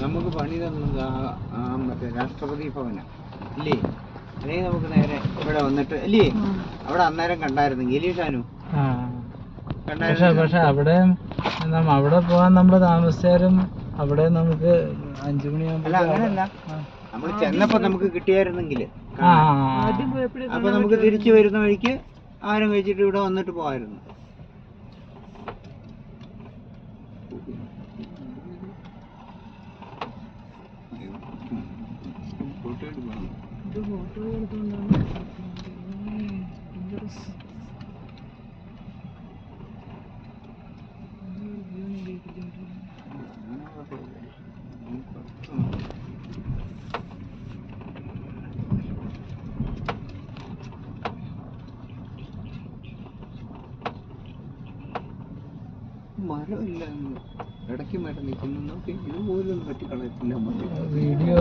നമുക്ക് പണി തന്നത് മറ്റേ രാഷ്ട്രപതി ഭവന ഇല്ലേ? അല്ലെങ്കിൽ നമുക്ക് നേരെ ഇവിടെ വന്നിട്ട് ഇല്ലേ, അവിടെ അന്നേരം കണ്ടായിരുന്നു ഗലീഷാനു പക്ഷെ അവിടെ പോവാൻ നമ്മള് താമസിച്ചാലും അവിടെ നമുക്ക് 5 മണിയാകുമ്പോ. അല്ല അങ്ങനല്ല, നമ്മൾ ചെന്നപ്പോ നമുക്ക് കിട്ടിയായിരുന്നെങ്കില് അപ്പൊ നമുക്ക് തിരിച്ചു വരുന്ന വഴിക്ക് ആരും കഴിച്ചിട്ട് ഇവിടെ വന്നിട്ട് പോവായിരുന്നു. മരമില്ല, ഇടയ്ക്ക് മരം നിൽക്കുന്നു. ഇതുപോലും വെട്ടിക്കളയത്തില്ല. വീഡിയോ